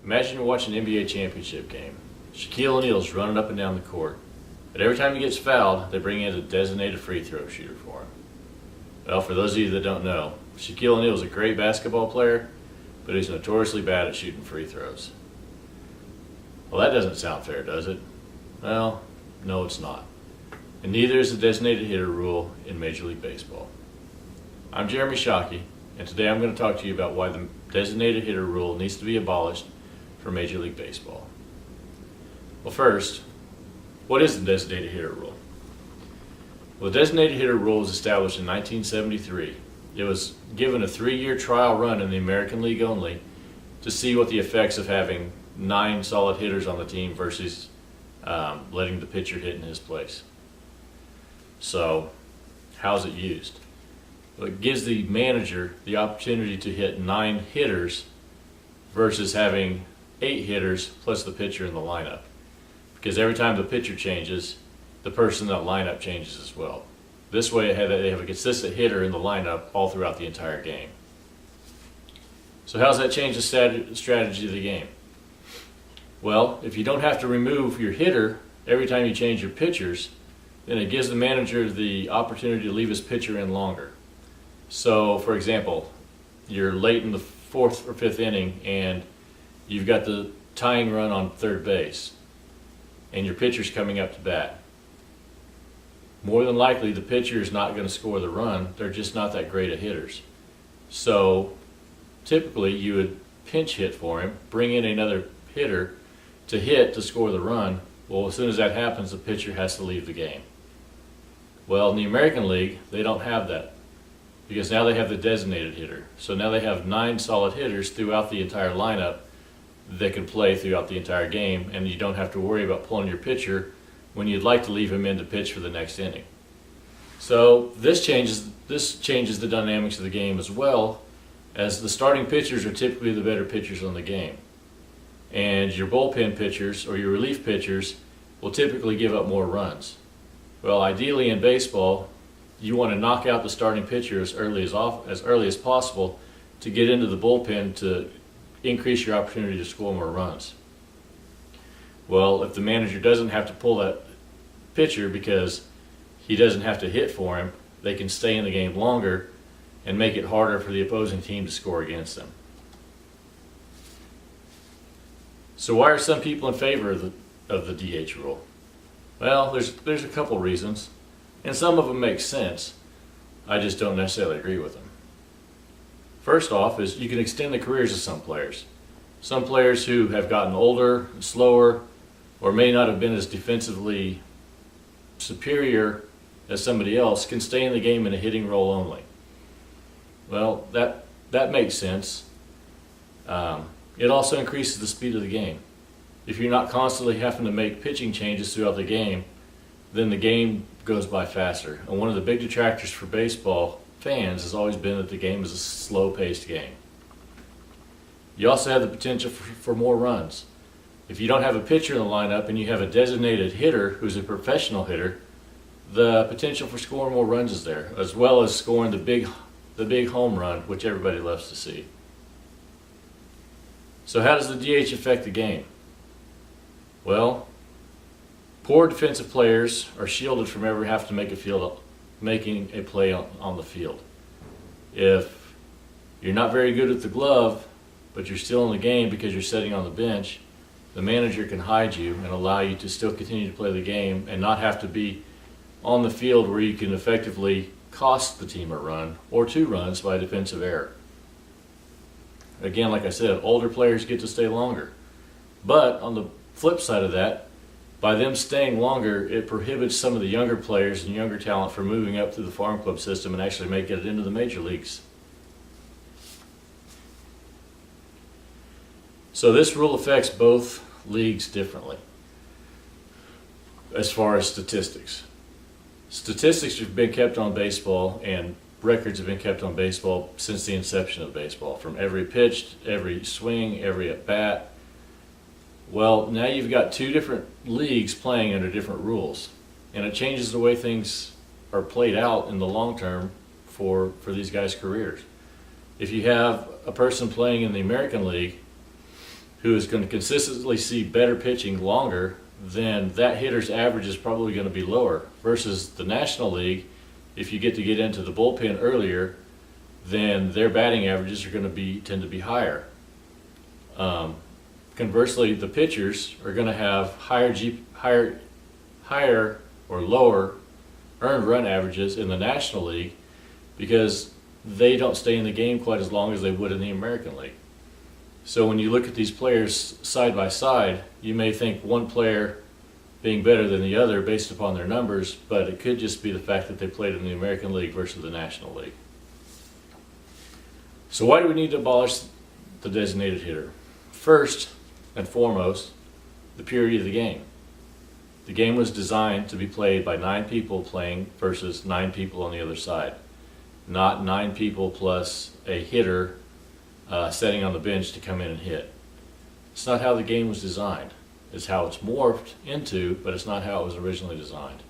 Imagine you're watching an NBA championship game. Shaquille O'Neal's running up and down the court. But every time he gets fouled, they bring in a designated free throw shooter for him. Well, for those of you that don't know, Shaquille O'Neal is a great basketball player, but he's notoriously bad at shooting free throws. Well, that doesn't sound fair, does it? Well, no, it's not. And neither is the designated hitter rule in Major League Baseball. I'm Jeremy Shockey, and today I'm going to talk to you about why the designated hitter rule needs to be abolished for Major League Baseball. Well, first, what is the designated hitter rule? Well, the designated hitter rule was established in 1973. It was given a 3-year trial run in the American League only to see what the effects of having 9 solid hitters on the team versus letting the pitcher hit in his place. So, how's it used? Well, it gives the manager the opportunity to hit 9 hitters versus having 8 hitters plus the pitcher in the lineup. Because every time the pitcher changes, the person in that lineup changes as well. This way they have a consistent hitter in the lineup all throughout the entire game. So how does that change the strategy of the game? Well, if you don't have to remove your hitter every time you change your pitchers, then it gives the manager the opportunity to leave his pitcher in longer. So, for example, you're late in the 4th or 5th inning and you've got the tying run on third base and your pitcher's coming up to bat. More than likely, the pitcher is not going to score the run. They're just not that great of hitters. So, typically, you would pinch hit for him, bring in another hitter to hit to score the run. Well, as soon as that happens, the pitcher has to leave the game. Well, in the American League, they don't have that because now they have the designated hitter. So now they have 9 solid hitters throughout the entire lineup that can play throughout the entire game, and you don't have to worry about pulling your pitcher when you'd like to leave him in to pitch for the next inning. So this changes the dynamics of the game as well, as the starting pitchers are typically the better pitchers on the game. And your bullpen pitchers or your relief pitchers will typically give up more runs. Well, ideally in baseball, you want to knock out the starting pitcher as early as possible to get into the bullpen to increase your opportunity to score more runs. Well, if the manager doesn't have to pull that pitcher because he doesn't have to hit for him, they can stay in the game longer and make it harder for the opposing team to score against them. So why are some people in favor of the DH rule? Well, there's a couple reasons, and some of them make sense. I just don't necessarily agree with them. First off is you can extend the careers of some players. Some players who have gotten older, slower, or may not have been as defensively superior as somebody else can stay in the game in a hitting role only. Well, that makes sense. It also increases the speed of the game. If you're not constantly having to make pitching changes throughout the game, then the game goes by faster. And one of the big detractors for baseball fans has always been that the game is a slow-paced game. You also have the potential for more runs. If you don't have a pitcher in the lineup and you have a designated hitter who's a professional hitter, the potential for scoring more runs is there, as well as scoring the big home run, which everybody loves to see. So how does the DH affect the game? Well, poor defensive players are shielded from ever having to making a play on the field. If you're not very good at the glove, but you're still in the game because you're sitting on the bench, the manager can hide you and allow you to still continue to play the game and not have to be on the field where you can effectively cost the team a run or 2 runs by defensive error. Again, like I said, older players get to stay longer. But on the flip side of that, by them staying longer, it prohibits some of the younger players and younger talent from moving up through the farm club system and actually making it into the major leagues. So this rule affects both leagues differently as far as statistics. Statistics have been kept on baseball and records have been kept on baseball since the inception of baseball, from every pitch, every swing, every at-bat. Well, now you've got 2 different leagues playing under different rules, and it changes the way things are played out in the long term for these guys' careers. If you have a person playing in the American League who is going to consistently see better pitching longer, then that hitter's average is probably going to be lower. Versus the National League, if you get into the bullpen earlier, then their batting averages are going to tend to be higher. Conversely, the pitchers are going to have higher or lower earned run averages in the National League because they don't stay in the game quite as long as they would in the American League. So when you look at these players side by side, you may think one player being better than the other based upon their numbers, but it could just be the fact that they played in the American League versus the National League. So why do we need to abolish the designated hitter? First and foremost, the purity of the game. The game was designed to be played by 9 people playing versus 9 people on the other side, not 9 people plus a hitter sitting on the bench to come in and hit. It's not how the game was designed. It's how it's morphed into, but it's not how it was originally designed.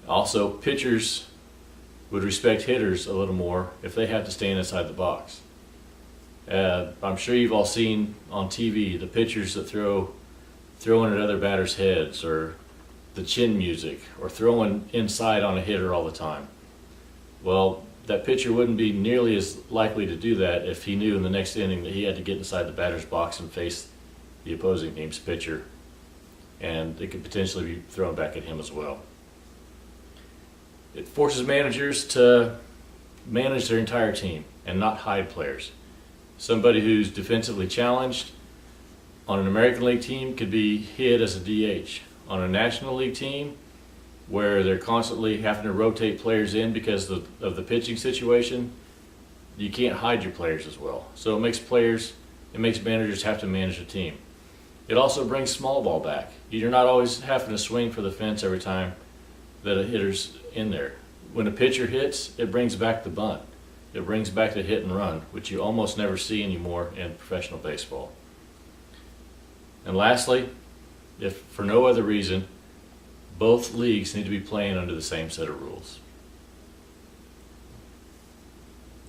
Also, pitchers would respect hitters a little more if they had to stand inside the box. I'm sure you've all seen on TV the pitchers that throwing at other batters' heads, or the chin music, or throwing inside on a hitter all the time. Well, that pitcher wouldn't be nearly as likely to do that if he knew in the next inning that he had to get inside the batter's box and face the opposing team's pitcher, and it could potentially be thrown back at him as well. It forces managers to manage their entire team and not hide players. Somebody who's defensively challenged on an American League team could be hit as a DH. On a National League team, where they're constantly having to rotate players in because of the pitching situation, you can't hide your players as well. So it makes managers have to manage a team. It also brings small ball back. You're not always having to swing for the fence every time that a hitter's in there. When a pitcher hits, it brings back the bunt. It brings back the hit and run, which you almost never see anymore in professional baseball. And lastly, if for no other reason, both leagues need to be playing under the same set of rules.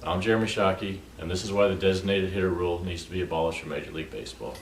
I'm Jeremy Shockey, and this is why the designated hitter rule needs to be abolished from Major League Baseball.